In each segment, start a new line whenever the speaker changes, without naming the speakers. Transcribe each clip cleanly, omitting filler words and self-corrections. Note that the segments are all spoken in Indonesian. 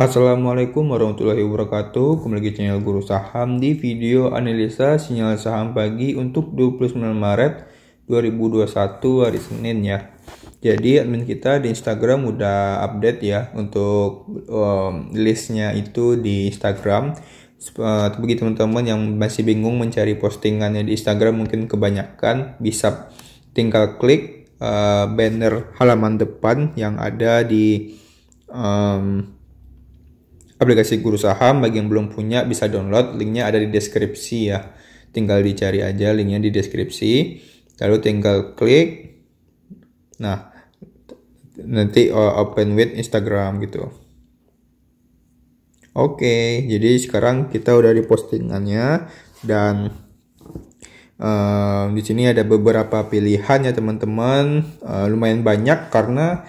Assalamualaikum warahmatullahi wabarakatuh. Kembali lagi channel Guru Saham di video analisa sinyal saham pagi untuk 29 Maret 2021 hari Senin ya. Jadi admin kita di Instagram udah update ya untuk listnya itu di Instagram. Bagi teman-teman yang masih bingung mencari postingannya di Instagram, mungkin kebanyakan, bisa tinggal klik banner halaman depan yang ada di aplikasi Guru Saham. Bagi yang belum punya bisa download, linknya ada di deskripsi ya, tinggal dicari aja linknya di deskripsi, lalu tinggal klik. Nah, nanti open with Instagram gitu. Oke, jadi sekarang kita udah di postingannya dan di sini ada beberapa pilihan ya teman-teman. Lumayan banyak karena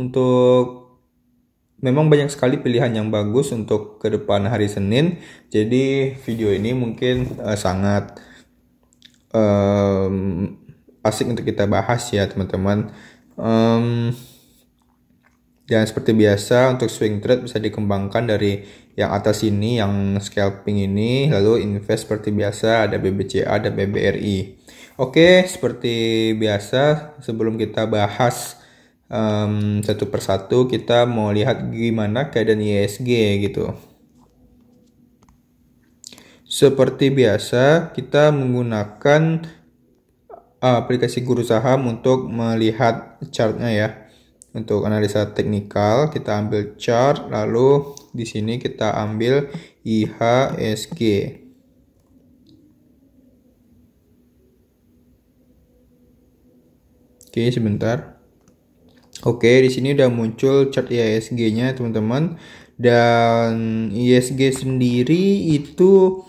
untuk memang banyak sekali pilihan yang bagus untuk ke depan hari Senin. Jadi video ini mungkin sangat asik untuk kita bahas ya teman-teman. Dan seperti biasa untuk swing trade bisa dikembangkan dari yang atas ini, yang scalping ini, lalu invest seperti biasa ada BBCA, ada BBRI. Oke, seperti biasa sebelum kita bahas satu persatu, kita mau lihat gimana keadaan ISG gitu. Seperti biasa kita menggunakan aplikasi Guru Saham untuk melihat chartnya ya. Untuk analisa teknikal kita ambil chart, lalu di sini kita ambil IHSG. Oke, sebentar. Oke, di sini udah muncul chart IHSG-nya teman-teman. Dan IHSG sendiri itu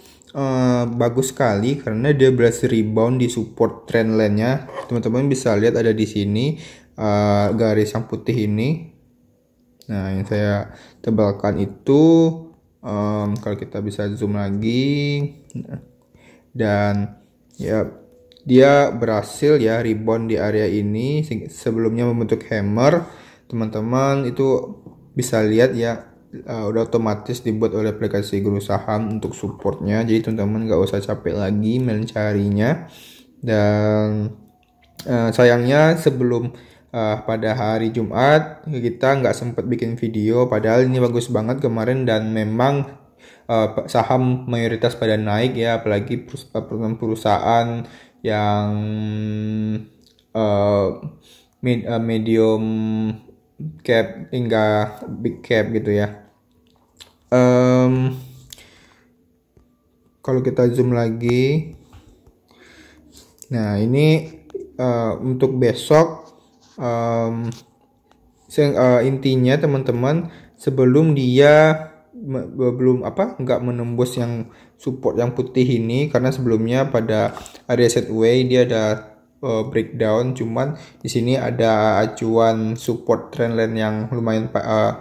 bagus sekali karena dia berhasil rebound di support trendline-nya. Teman-teman bisa lihat ada di sini garis yang putih ini. Nah, yang saya tebalkan itu kalau kita bisa zoom lagi, dan ya dia berhasil ya rebound di area ini. Sebelumnya membentuk hammer, teman-teman itu bisa lihat ya, udah otomatis dibuat oleh aplikasi Guru Saham untuk supportnya. Jadi teman-teman nggak usah capek lagi mencarinya. Dan sayangnya sebelum pada hari Jumat kita nggak sempat bikin video, padahal ini bagus banget kemarin dan memang saham mayoritas pada naik ya, apalagi perusahaan yang medium cap hingga big cap gitu ya. Kalau kita zoom lagi, nah ini untuk besok, intinya teman-teman, sebelum dia nggak menembus yang support yang putih ini, karena sebelumnya pada area sideways dia ada breakdown, cuman di sini ada acuan support trendline yang lumayan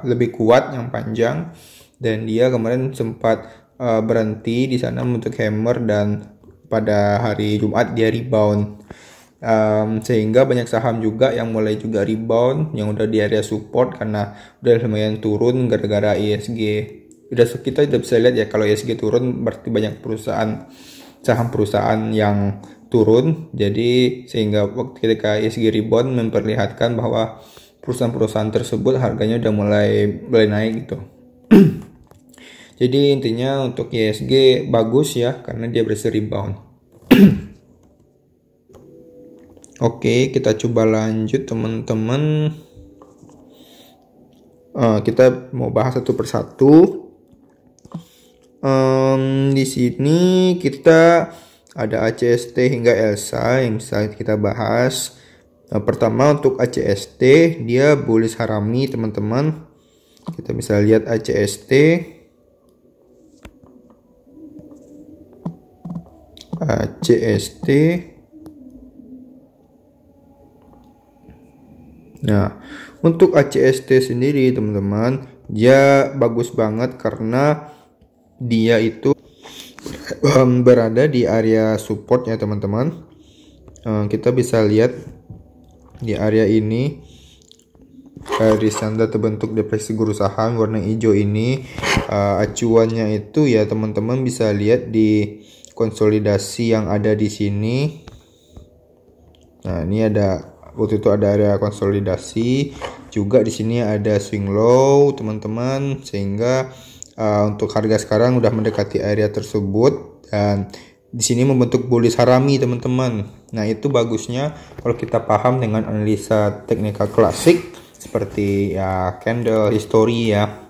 lebih kuat, yang panjang, dan dia kemarin sempat berhenti di sana untuk hammer, dan pada hari Jumat dia rebound. Sehingga banyak saham juga yang mulai juga rebound, yang udah di area support karena udah lumayan turun gara-gara ISG. Kita udah bisa lihat ya, kalau ISG turun berarti banyak saham perusahaan yang turun. Jadi sehingga waktu ketika ISG rebound memperlihatkan bahwa perusahaan-perusahaan tersebut harganya udah mulai naik gitu. Jadi intinya untuk ISG bagus ya karena dia berhasil rebound. Oke, kita coba lanjut teman-teman. Kita mau bahas satu persatu. Di sini kita ada ACST hingga ELSA yang bisa kita bahas. Pertama untuk ACST, dia bullish harami teman-teman. Kita bisa lihat ACST. Nah, untuk ACST sendiri teman-teman, dia bagus banget karena dia itu berada di area support ya teman-teman. Kita bisa lihat di area ini garis tanda terbentuk depresi guru saham warna hijau ini. Acuannya itu ya teman-teman bisa lihat di konsolidasi yang ada di sini. Nah, ini ada waktu itu ada area konsolidasi, juga di sini ada swing low teman-teman, sehingga untuk harga sekarang udah mendekati area tersebut dan di sini membentuk bullish harami teman-teman. Nah, itu bagusnya kalau kita paham dengan analisa teknikal klasik seperti ya candle history ya.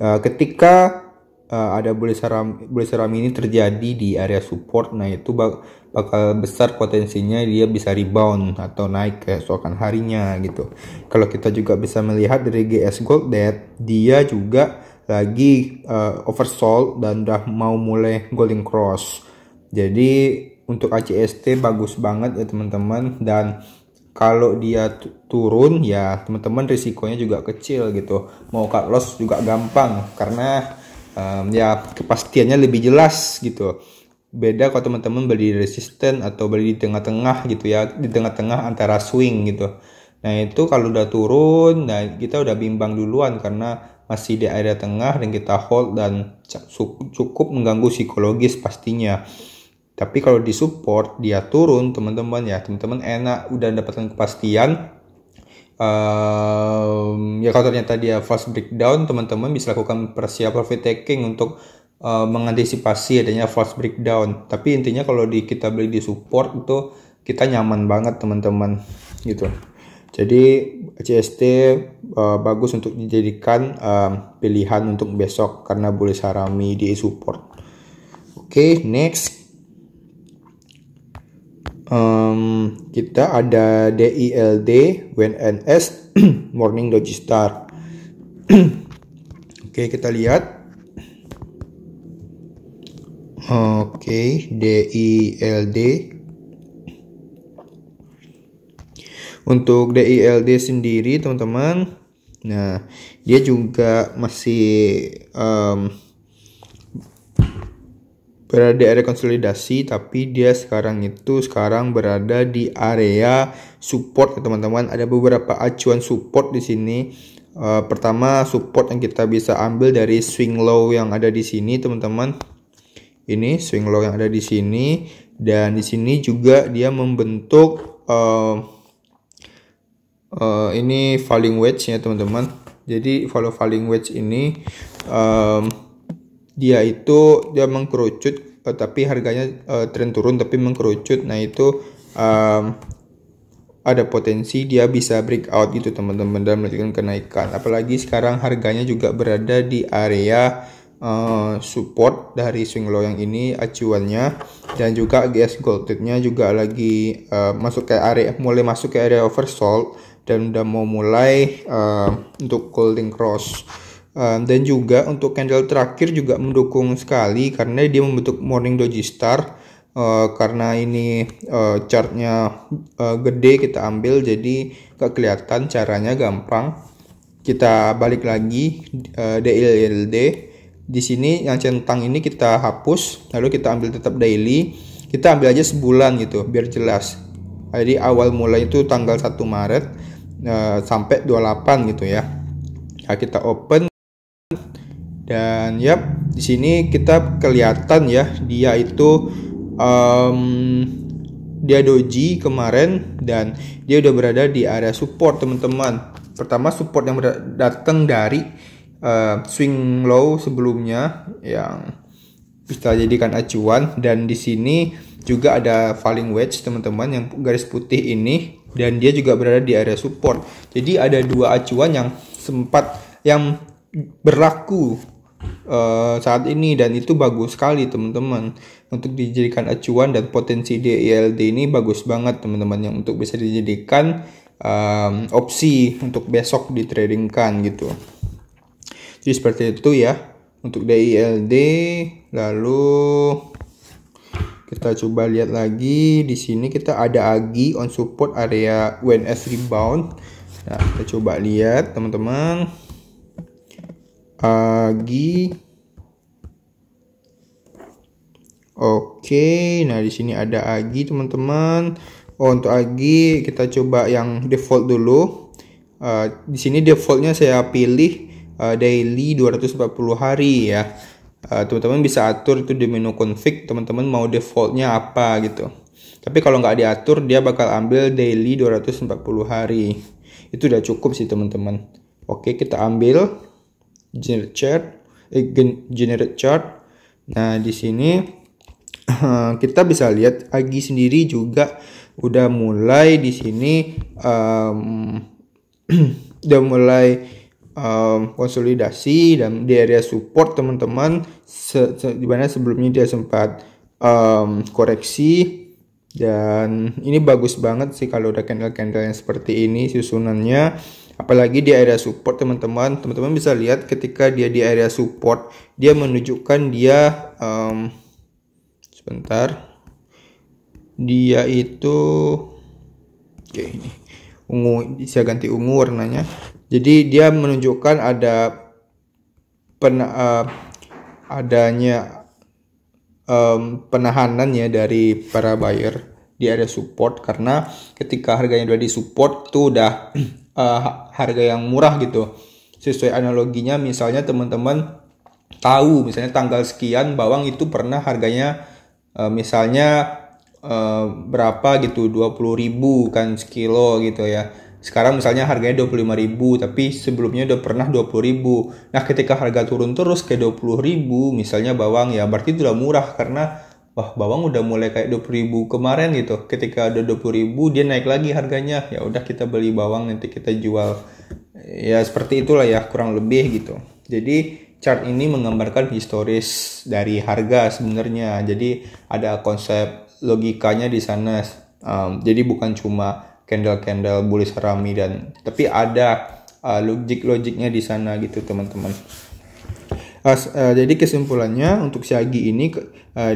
Ketika ada bullish harami ini terjadi di area support, nah itu bakal besar potensinya dia bisa rebound atau naik keesokan harinya gitu. Kalau kita juga bisa melihat dari GS Gold Debt, dia juga lagi oversold dan udah mau mulai golden cross. Jadi untuk ACST bagus banget ya teman-teman, dan kalau dia turun ya teman-teman risikonya juga kecil gitu. Mau cut loss juga gampang karena ya kepastiannya lebih jelas gitu. Beda kalau teman-teman beli resisten atau beli di tengah-tengah gitu ya, di tengah-tengah antara swing gitu. Nah itu kalau udah turun, nah kita udah bimbang duluan karena masih di area tengah dan kita hold dan cukup mengganggu psikologis pastinya. Tapi kalau di support dia turun teman-teman ya, teman-teman enak udah dapatkan kepastian. Ya kalau ternyata dia fast breakdown, teman-teman bisa lakukan persiapan profit taking untuk mengantisipasi adanya fast breakdown. Tapi intinya kalau kita beli di support itu kita nyaman banget teman-teman gitu. Jadi CST bagus untuk dijadikan pilihan untuk besok karena bullish harami di support. Oke, next kita ada DILD WNS Morning Doji Star. Oke, kita lihat. Oke, DILD. Untuk DILD sendiri teman-teman, nah dia juga masih berada di area konsolidasi, tapi dia sekarang berada di area support ya teman-teman. Ada beberapa acuan support di sini. Pertama, support yang kita bisa ambil dari swing low yang ada di sini teman-teman. Ini swing low yang ada di sini, dan di sini juga dia membentuk ini falling wedge ya teman-teman. Jadi falling wedge ini dia mengkerucut, tapi harganya tren turun tapi mengkerucut. Nah itu ada potensi dia bisa breakout gitu teman-teman dan melakukan kenaikan. Apalagi sekarang harganya juga berada di area support dari swing low yang ini acuannya, dan juga GS Gold Debt-nya juga lagi mulai masuk ke area oversold dan udah mau mulai untuk golden cross. Dan juga untuk candle terakhir juga mendukung sekali karena dia membentuk morning doji star. Karena ini chartnya gede, kita ambil jadi gak kelihatan, caranya gampang. Kita balik lagi DILD. Di sini yang centang ini kita hapus, lalu kita ambil tetap daily. Kita ambil aja sebulan gitu biar jelas. Jadi awal mulai itu tanggal 1 Maret sampai 28 gitu ya. Nah, kita open dan di sini kita kelihatan ya dia itu dia doji kemarin dan dia udah berada di area support teman-teman. Pertama support yang datang dari swing low sebelumnya yang bisa jadikan acuan, dan di sini juga ada falling wedge teman-teman yang garis putih ini, dan dia juga berada di area support. Jadi ada dua acuan yang berlaku saat ini, dan itu bagus sekali teman-teman untuk dijadikan acuan, dan potensi DILD ini bagus banget teman-teman yang untuk bisa dijadikan opsi untuk besok ditradingkan gitu. Jadi seperti itu ya untuk DILD. Lalu kita coba lihat lagi di sini, kita ada AGI on support area WNS rebound. Nah, kita coba lihat teman-teman. AGI. Oke, nah di sini ada AGI teman-teman. Untuk AGI kita coba yang default dulu. Di sini defaultnya saya pilih daily 240 hari ya. Teman-teman bisa atur itu di menu config, teman-teman mau defaultnya apa gitu. Tapi kalau nggak diatur, dia bakal ambil daily 240 hari. Itu udah cukup sih teman-teman. Oke, kita ambil generate chart. Nah, di sini kita bisa lihat Agi sendiri juga udah mulai di sini udah mulai konsolidasi dan di area support teman-teman, dimana sebelumnya dia sempat koreksi, dan ini bagus banget sih kalau udah candle-candle yang seperti ini susunannya, apalagi di area support teman-teman bisa lihat ketika dia di area support dia menunjukkan dia sebentar, dia itu oke, ini ungu, saya ganti ungu warnanya. Jadi dia menunjukkan adanya penahanan ya dari para buyer di area support, karena ketika harganya udah di support tuh udah harga yang murah gitu. Sesuai analoginya, misalnya teman-teman tahu misalnya tanggal sekian bawang itu pernah harganya misalnya berapa gitu, 20.000 kan sekilo gitu ya. Sekarang misalnya harganya 25.000, tapi sebelumnya udah pernah 20.000. Nah, ketika harga turun terus ke 20.000 misalnya bawang, ya berarti itu udah murah karena wah, bawang udah mulai kayak 20.000 kemarin gitu. Ketika ada 20.000 dia naik lagi harganya. Ya udah, kita beli bawang, nanti kita jual. Ya seperti itulah ya kurang lebih gitu. Jadi chart ini menggambarkan historis dari harga sebenarnya. Jadi ada konsep logikanya di sana. Jadi bukan cuma candle bullish harami, tapi ada logiknya di sana gitu teman-teman. Jadi kesimpulannya untuk si Agi ini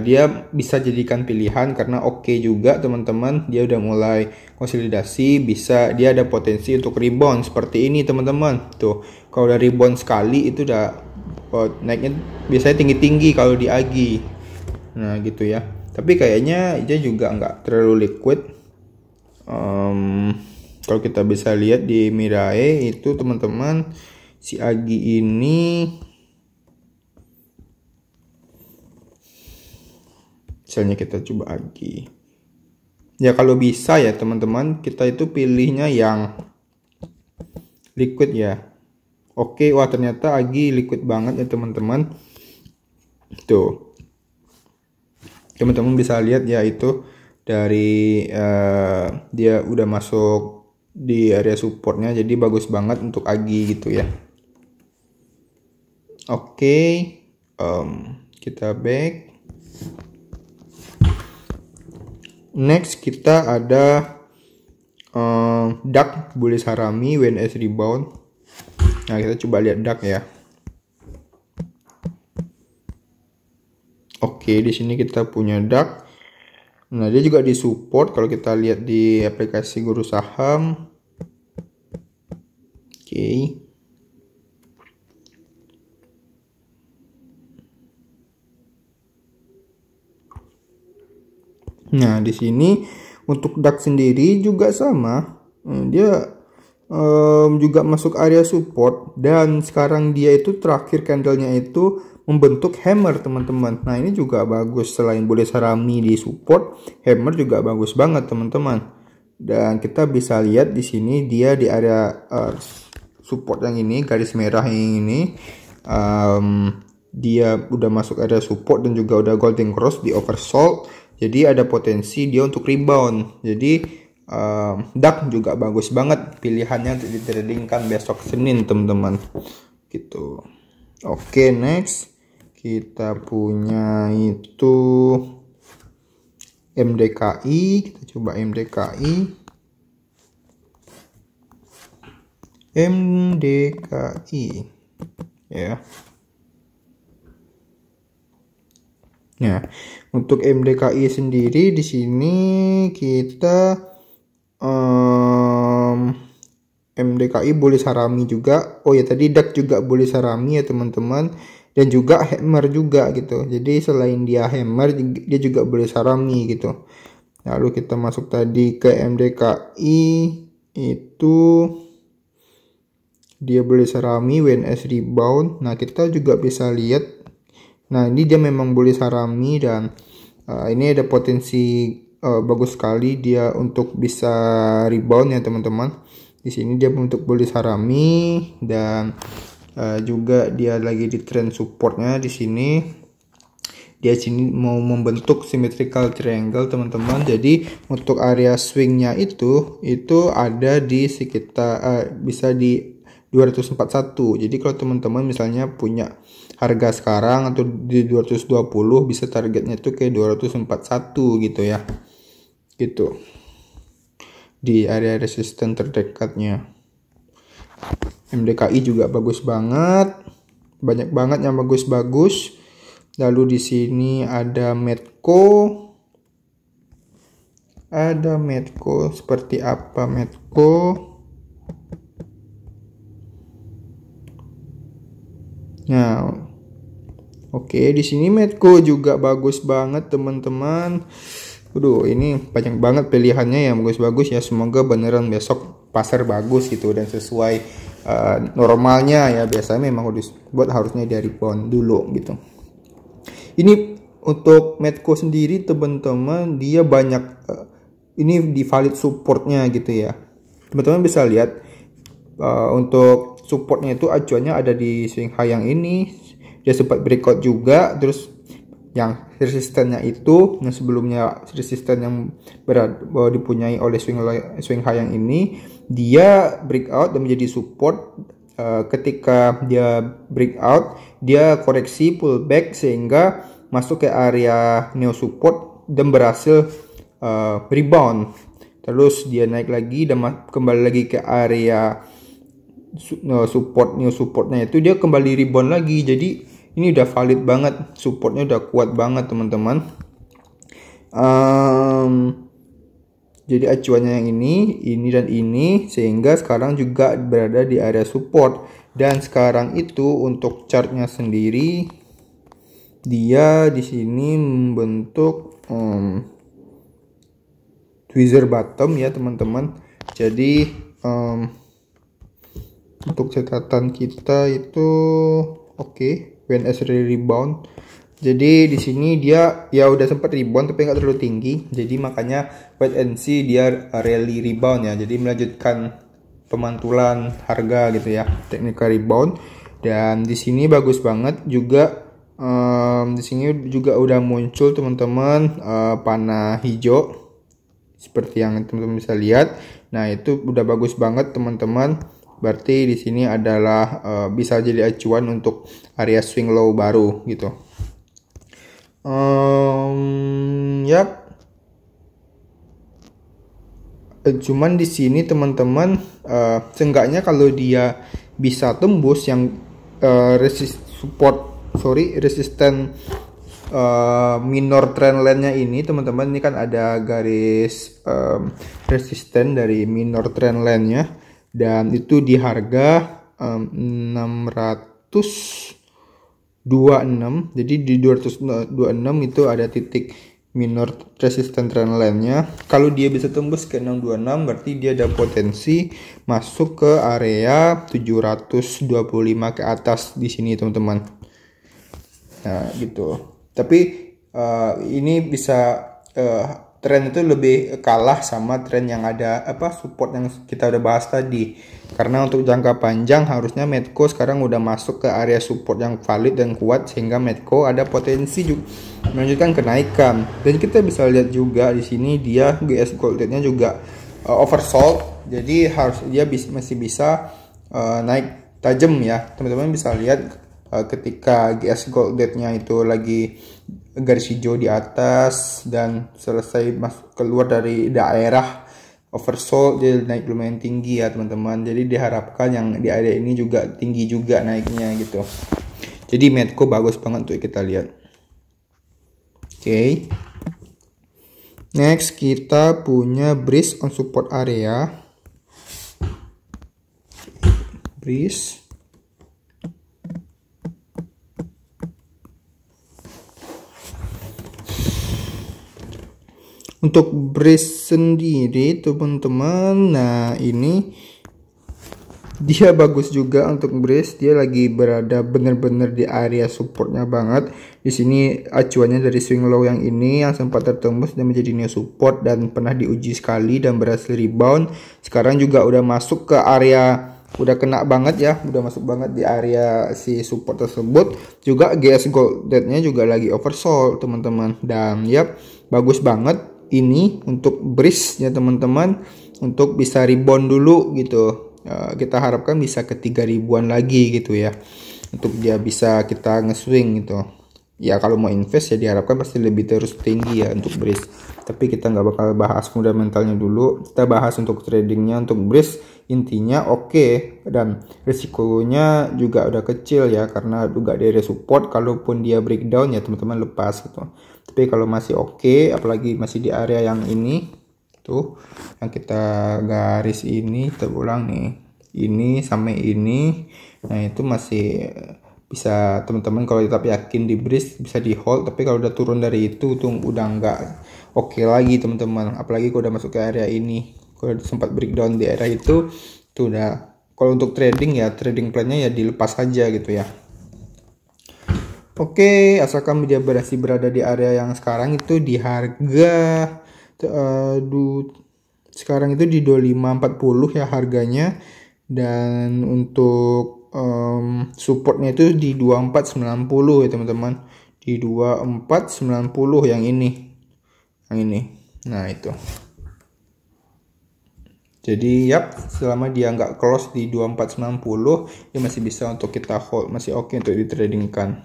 dia bisa jadikan pilihan karena oke juga teman-teman, dia udah mulai konsolidasi, dia ada potensi untuk rebound seperti ini teman-teman. Tuh, kalau udah rebound sekali itu udah naiknya biasanya tinggi-tinggi kalau di Agi. Nah gitu ya. Tapi kayaknya dia juga nggak terlalu liquid. Kalau kita bisa lihat di Mirae itu teman-teman, si Agi ini misalnya kita coba Agi ya, kalau bisa ya teman-teman kita itu pilihnya yang liquid ya. Oke, wah ternyata Agi liquid banget ya teman-teman. Tuh, teman-teman bisa lihat ya, itu dari dia udah masuk di area supportnya, jadi bagus banget untuk Agi gitu ya. Oke, kita back. Next kita ada DAX bullish harami WNS rebound. Nah, kita coba lihat DAX ya. Oke, di sini kita punya DAX. Nah, dia juga disupport kalau kita lihat di aplikasi Guru Saham. Oke. Nah, di sini untuk DAX sendiri juga sama. Dia juga masuk area support, dan sekarang dia itu terakhir candlenya itu membentuk hammer teman-teman. Nah, ini juga bagus, selain bullish harami di support, hammer juga bagus banget teman-teman. Dan kita bisa lihat di sini dia di area support yang ini, garis merah yang ini, dia udah masuk area support dan juga udah golden cross di oversold. Jadi ada potensi dia untuk rebound. Jadi DAX juga bagus banget pilihannya untuk ditradingkan besok Senin teman-teman gitu. Oke, next kita punya itu MDKI. Kita coba MDKI ya. Nah, untuk MDKI sendiri di sini kita MDKI bullish harami juga. Oh ya, tadi DAX juga bullish harami ya teman-teman, dan juga hammer juga gitu. Jadi selain dia hammer, dia juga bullish harami gitu. Lalu kita masuk tadi ke MDKI itu dia boleh sarami, WNS rebound. Nah, kita juga bisa lihat, nah ini dia memang boleh sarami, dan ini ada potensi bagus sekali dia untuk bisa rebound ya teman-teman. Di sini dia untuk boleh sarami, dan juga dia lagi di trend supportnya di sini. Dia sini mau membentuk symmetrical triangle teman-teman. Jadi untuk area swingnya itu ada di sekitar bisa di 241. Jadi kalau teman-teman misalnya punya harga sekarang atau di 220, bisa targetnya itu ke 241 gitu ya, gitu di area resisten terdekatnya. MDKI juga bagus banget, banyak banget yang bagus-bagus. Lalu di sini ada Medco. Ada Medco, seperti apa Medco? Nah, oke, di sini Medco juga bagus banget teman-teman. Waduh, ini banyak banget pilihannya yang bagus-bagus ya. Semoga beneran besok pasar bagus gitu dan sesuai normalnya ya. Biasanya memang buat harusnya dari rebound dulu gitu. Ini untuk Medco sendiri teman-teman, dia banyak ini di valid supportnya gitu ya. Teman-teman bisa lihat untuk supportnya itu acuannya ada di swing high yang ini. Dia sempat breakout juga, terus yang resistennya itu yang sebelumnya resisten yang dipunyai oleh swing high yang ini, dia breakout dan menjadi support. Ketika dia breakout, dia koreksi pullback sehingga masuk ke area neo support dan berhasil rebound. Terus dia naik lagi dan kembali lagi ke area support, neo supportnya itu dia kembali rebound lagi. Jadi ini udah valid banget, supportnya udah kuat banget teman-teman. Jadi acuannya yang ini dan ini, sehingga sekarang juga berada di area support. Dan sekarang itu untuk chartnya sendiri, dia di sini membentuk tweezer bottom ya teman-teman. Jadi untuk catatan kita itu oke, WNS rebound. Jadi di sini dia ya udah sempat rebound tapi nggak terlalu tinggi. Jadi makanya wait and see, dia rally rebound ya. Jadi melanjutkan pemantulan harga gitu ya, technical rebound. Dan di sini bagus banget juga. Di sini juga udah muncul teman-teman panah hijau seperti yang teman-teman bisa lihat. Nah itu udah bagus banget teman-teman. Berarti di sini adalah bisa jadi acuan untuk area swing low baru gitu. Yap. Cuman di sini teman-teman, seenggaknya kalau dia bisa tembus yang resisten minor trendline-nya ini teman-teman, ini kan ada garis resisten dari minor trendline-nya, dan itu di harga 626. Jadi di 226 itu ada titik minor resisten trendline-nya. Kalau dia bisa tembus ke 626, berarti dia ada potensi masuk ke area 725 ke atas di sini teman-teman. Nah gitu. Tapi ini bisa tren itu lebih kalah sama tren yang ada support yang kita udah bahas tadi. Karena untuk jangka panjang harusnya Medco sekarang udah masuk ke area support yang valid dan kuat, sehingga Medco ada potensi juga melanjutkan kenaikan. Dan kita bisa lihat juga di sini dia GS Gold Rate-nya juga oversold. Jadi dia masih bisa naik tajam ya. Teman-teman bisa lihat ketika GS Gold Rate-nya itu lagi garis hijau di atas dan selesai keluar dari daerah oversold, dia naik lumayan tinggi ya teman-teman. Jadi diharapkan yang di area ini juga tinggi juga naiknya gitu. Jadi Medco bagus banget untuk kita lihat. Oke. Next kita punya Breeze on support area. Breeze. Untuk Breeze sendiri teman-teman, nah ini Dia bagus juga untuk brace, dia lagi berada bener-bener di area supportnya banget. Di sini acuannya dari swing low yang ini yang sempat tertembus dan menjadi neo support dan pernah diuji sekali dan berhasil rebound. Sekarang juga udah masuk ke area, udah kena banget ya, udah masuk banget di area si support tersebut. Juga GS Golded-nya juga lagi oversold teman-teman, dan yap, bagus banget ini untuk brace ya teman-teman, untuk bisa rebound dulu gitu. Kita harapkan bisa ke 3000-an lagi gitu ya, untuk dia bisa kita nge-swing gitu ya. Kalau mau invest ya diharapkan pasti lebih terus tinggi ya untuk brace, tapi kita nggak bakal bahas fundamentalnya dulu, kita bahas untuk tradingnya. Untuk brace intinya oke, dan risikonya juga udah kecil ya, karena juga dari support, kalaupun dia breakdown ya teman-teman lepas gitu. Tapi kalau masih oke, apalagi masih di area yang ini tuh yang kita garis ini, terulang nih, ini sampai ini, nah itu masih bisa teman-teman kalau tetap yakin di brace bisa di hold. Tapi kalau udah turun dari itu tuh udah nggak oke lagi teman-teman, apalagi kalau udah masuk ke area ini, kalau sempat breakdown di area itu tuh udah. Kalau untuk trading ya, trading plannya ya dilepas aja gitu ya. Oke, asalkan dia masih berada di area yang sekarang itu di harga sekarang itu di 2540 ya harganya, dan untuk supportnya itu di 2490 ya teman-teman, di 2490 yang ini, nah itu. Jadi yap, selama dia nggak close di 2490 dia masih bisa untuk kita hold, masih oke untuk ditradingkan.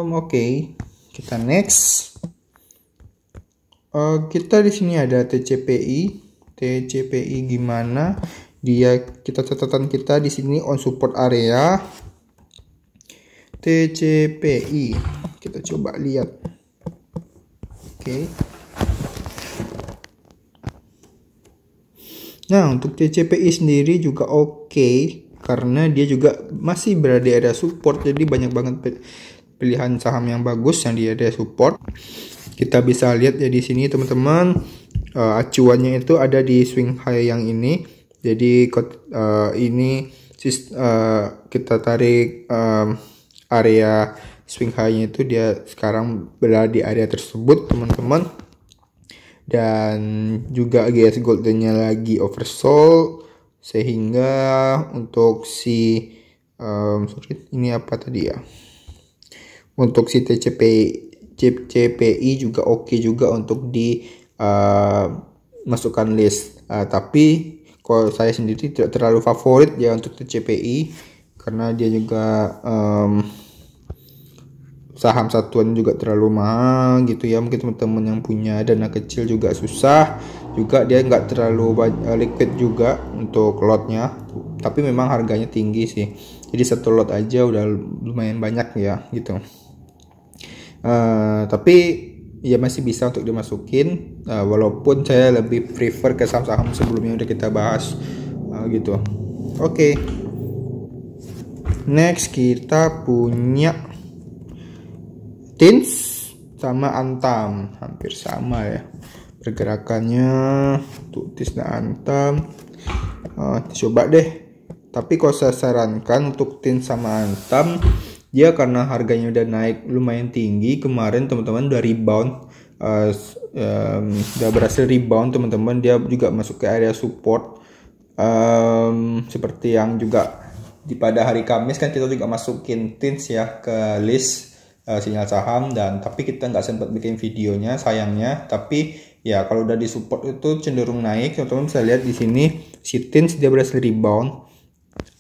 Oke, kita next. Kita di sini ada TCPI gimana dia, kita catatan kita di sini on support area TCPI, kita coba lihat. Oke. Nah, untuk TCPI sendiri juga oke, karena dia juga masih berada di area support, jadi banyak banget pilihan saham yang bagus yang di area support. Kita bisa lihat ya di sini teman-teman, acuannya itu ada di swing high yang ini. Jadi ini kita tarik area swing high-nya itu, dia sekarang berada di area tersebut teman-teman. Dan juga GS Golden-nya lagi oversold, sehingga untuk si ini apa tadi ya, untuk si CPI juga oke juga untuk di masukkan list. Tapi kalau saya sendiri tidak terlalu favorit ya untuk CPI, karena dia juga saham satuan juga terlalu mahal gitu ya. Mungkin teman-teman yang punya dana kecil juga susah, juga dia nggak terlalu liquid juga untuk lotnya, tapi memang harganya tinggi sih, jadi satu lot aja udah lumayan banyak ya gitu. Tapi ya masih bisa untuk dimasukin, walaupun saya lebih prefer ke saham-saham sebelumnya udah kita bahas gitu. Oke. Next kita punya Tins sama Antam, hampir sama ya pergerakannya untuk Tins dan Antam. Coba deh, tapi kalau saya sarankan untuk Tins sama Antam, dia karena harganya udah naik lumayan tinggi kemarin teman-teman, udah rebound, udah berhasil rebound teman-teman. Dia juga masuk ke area support, seperti yang juga pada hari Kamis kan kita juga masukin Tins ya ke list sinyal saham, dan tapi kita nggak sempat bikin videonya sayangnya. Tapi ya kalau udah di support itu cenderung naik, teman-teman bisa lihat di sini si Tins dia berhasil rebound,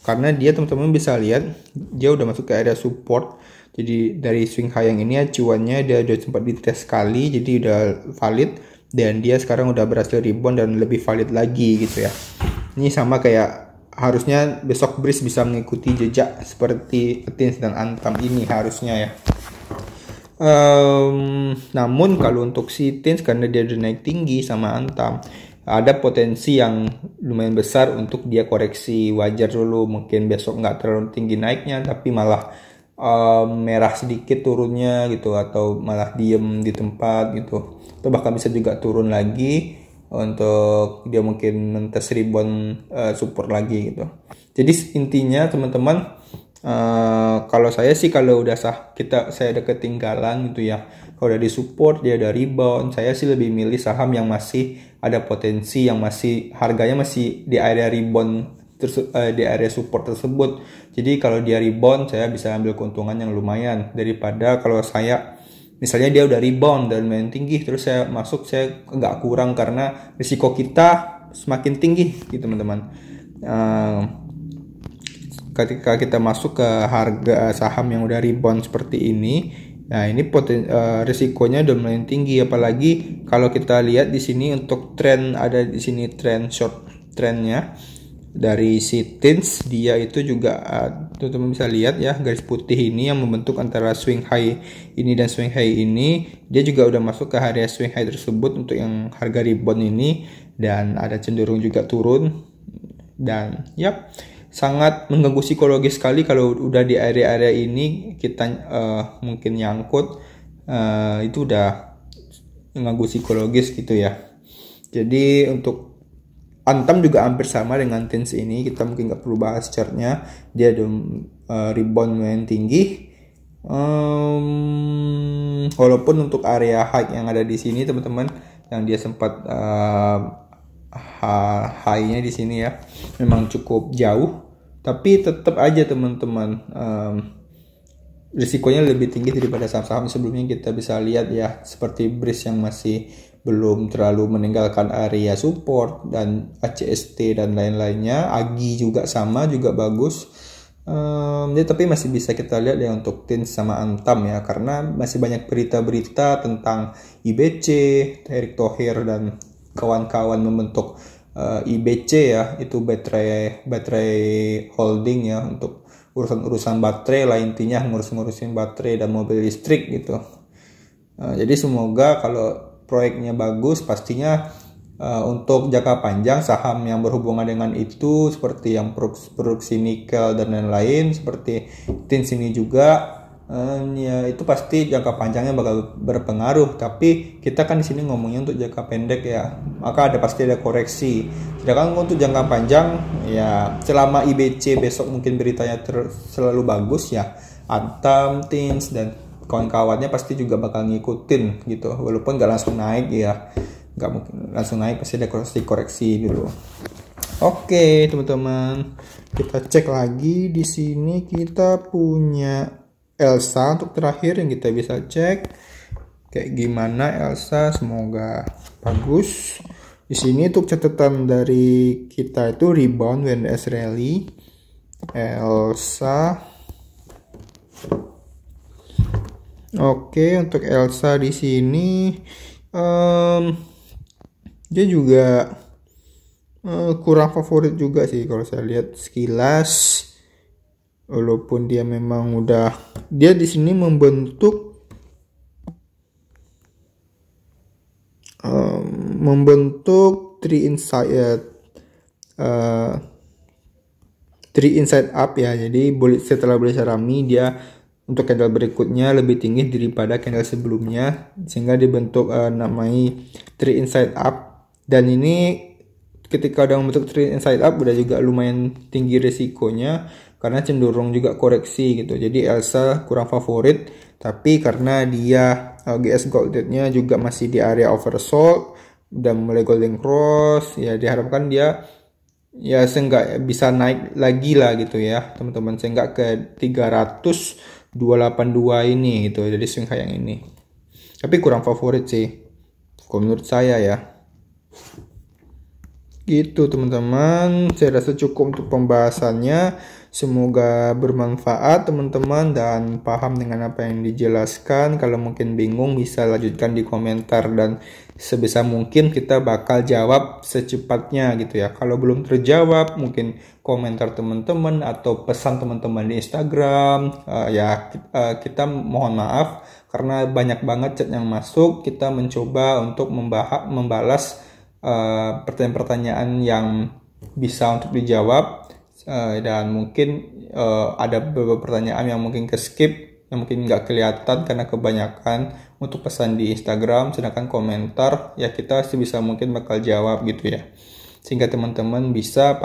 karena dia teman-teman bisa lihat dia udah masuk ke area support. Jadi dari swing high yang ini acuannya dia udah sempat dites sekali, jadi udah valid, dan dia sekarang udah berhasil rebound dan lebih valid lagi gitu ya. Ini sama kayak, harusnya besok Breeze bisa mengikuti jejak seperti Tins dan Antam ini harusnya ya. Namun kalau untuk si Tins, karena dia udah naik tinggi sama Antam, ada potensi yang lumayan besar untuk dia koreksi wajar dulu. Mungkin besok nggak terlalu tinggi naiknya, tapi malah merah sedikit turunnya gitu, atau malah diem di tempat gitu, atau bahkan bisa juga turun lagi. untuk dia mungkin mentes rebound support lagi gitu. Jadi intinya teman-teman, kalau saya sih kalau udah saya udah ketinggalan gitu ya, kalau udah di support dia udah rebound, saya sih lebih milih saham yang masih ada potensi, yang masih harganya masih di area rebound di area support tersebut. Jadi kalau dia rebound saya bisa ambil keuntungan yang lumayan, daripada kalau saya misalnya dia udah rebound dan main tinggi terus saya masuk, saya nggak kurang karena risiko kita semakin tinggi gitu teman-teman. Ketika kita masuk ke harga saham yang udah rebound seperti ini, nah ini risikonya udah lumayan tinggi, apalagi kalau kita lihat di sini untuk tren, ada di sini tren short trennya dari si TINS, dia itu juga teman-teman bisa lihat ya, garis putih ini yang membentuk antara swing high ini dan swing high ini, dia juga udah masuk ke area swing high tersebut untuk yang harga rebound ini, dan ada cenderung juga turun, dan sangat mengganggu psikologis sekali kalau udah di area-area ini kita mungkin nyangkut, itu udah mengganggu psikologis gitu ya. Jadi untuk Antam juga hampir sama dengan TINS ini, kita mungkin nggak perlu bahas chartnya, dia ada rebound lumayan tinggi. Walaupun untuk area high yang ada di sini teman-teman, yang dia sempat high-nya di sini ya, memang cukup jauh, tapi tetap aja teman-teman risikonya lebih tinggi daripada saham-saham sebelumnya. Kita bisa lihat ya, seperti BRIS yang masih belum terlalu meninggalkan area support, dan ACST dan lain-lainnya. AGI juga sama, juga bagus. Tapi masih bisa kita lihat ya untuk TINS sama Antam ya, karena masih banyak berita-berita tentang IBC, Erick Thohir dan kawan-kawan membentuk IBC ya, itu baterai holding ya, untuk urusan baterai lah, intinya ngurusin baterai dan mobil listrik gitu. Jadi semoga kalau proyeknya bagus, pastinya untuk jangka panjang saham yang berhubungan dengan itu, seperti yang produksi nikel dan lain-lain, seperti TINS ini juga, ya itu pasti jangka panjangnya bakal berpengaruh. Tapi kita kan di sini ngomongnya untuk jangka pendek ya, maka pasti ada koreksi. Sedangkan untuk jangka panjang ya, selama IBC besok mungkin beritanya selalu bagus ya, Antam, TINS dan kawan-kawannya pasti juga bakal ngikutin gitu, walaupun nggak langsung naik ya, nggak mungkin langsung naik, pasti ada koreksi dulu. Oke teman-teman, kita cek lagi di sini, kita punya Elsa untuk terakhir yang kita bisa cek kayak gimana Elsa, semoga bagus. Di sini untuk catatan dari kita itu rebound WNS rally Elsa. Oke, untuk Elsa di sini dia juga kurang favorit juga sih kalau saya lihat sekilas. Walaupun dia memang dia di sini membentuk three inside up ya. Jadi setelah boleh Sarami, dia untuk candle berikutnya lebih tinggi daripada candle sebelumnya, sehingga dibentuk namanya three inside up. Dan ini ketika udah membentuk three inside up udah juga lumayan tinggi resikonya, karena cenderung juga koreksi gitu. Jadi Elsa kurang favorit, tapi karena dia GS Golded-nya juga masih di area oversold dan mulai golden cross ya, diharapkan dia ya seenggak bisa naik lagi lah gitu ya teman-teman, seenggak ke 300.282 ini gitu, jadi swing high yang ini. Tapi kurang favorit sih kalau menurut saya ya. Gitu teman-teman, saya rasa cukup untuk pembahasannya. Semoga bermanfaat teman-teman dan paham dengan apa yang dijelaskan. Kalau mungkin bingung bisa lanjutkan di komentar, dan sebisa mungkin kita bakal jawab secepatnya gitu ya. Kalau belum terjawab mungkin komentar teman-teman atau pesan teman-teman di Instagram, kita mohon maaf karena banyak banget chat yang masuk. Kita mencoba untuk membalas pertanyaan-pertanyaan yang bisa untuk dijawab, dan mungkin ada beberapa pertanyaan yang mungkin ke skip yang mungkin nggak kelihatan karena kebanyakan untuk pesan di Instagram, sedangkan komentar ya kita sebisa mungkin bakal jawab gitu ya, sehingga teman-teman bisa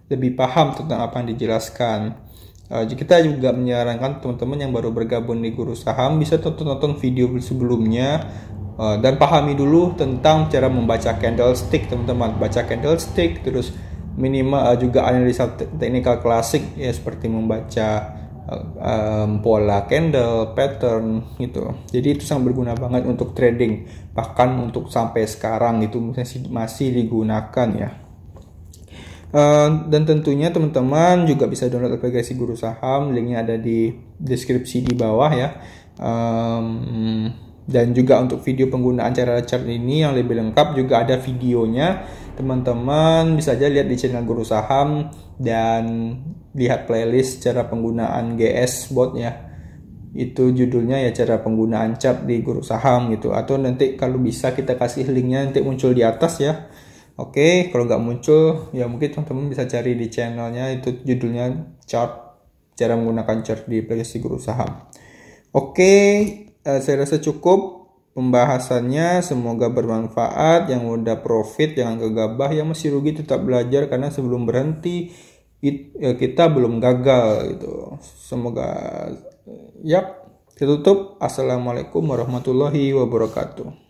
lebih paham tentang apa yang dijelaskan. Kita juga menyarankan teman-teman yang baru bergabung di Guru Saham bisa tonton video sebelumnya dan pahami dulu tentang cara membaca candlestick, teman-teman. Baca candlestick, terus minimal juga analisa teknikal klasik ya, seperti membaca pola candle, pattern gitu. Jadi itu sangat berguna banget untuk trading, bahkan untuk sampai sekarang itu masih digunakan ya. Dan tentunya teman-teman juga bisa download aplikasi Guru Saham, linknya ada di deskripsi di bawah ya. Dan juga untuk video penggunaan cara chart ini yang lebih lengkap juga ada videonya, teman-teman bisa aja lihat di channel Guru Saham dan lihat playlist cara penggunaan GS bot ya, itu judulnya ya cara penggunaan chart di Guru Saham gitu, atau nanti kalau bisa kita kasih linknya nanti muncul di atas ya. Oke, kalau nggak muncul ya mungkin teman-teman bisa cari di channelnya, itu judulnya cara menggunakan chart di aplikasi Guru Saham. Oke, saya rasa cukup pembahasannya, semoga bermanfaat. Yang udah profit jangan gegabah, yang masih rugi tetap belajar karena sebelum berhenti kita belum gagal gitu. Semoga kita tutup. Assalamualaikum warahmatullahi wabarakatuh.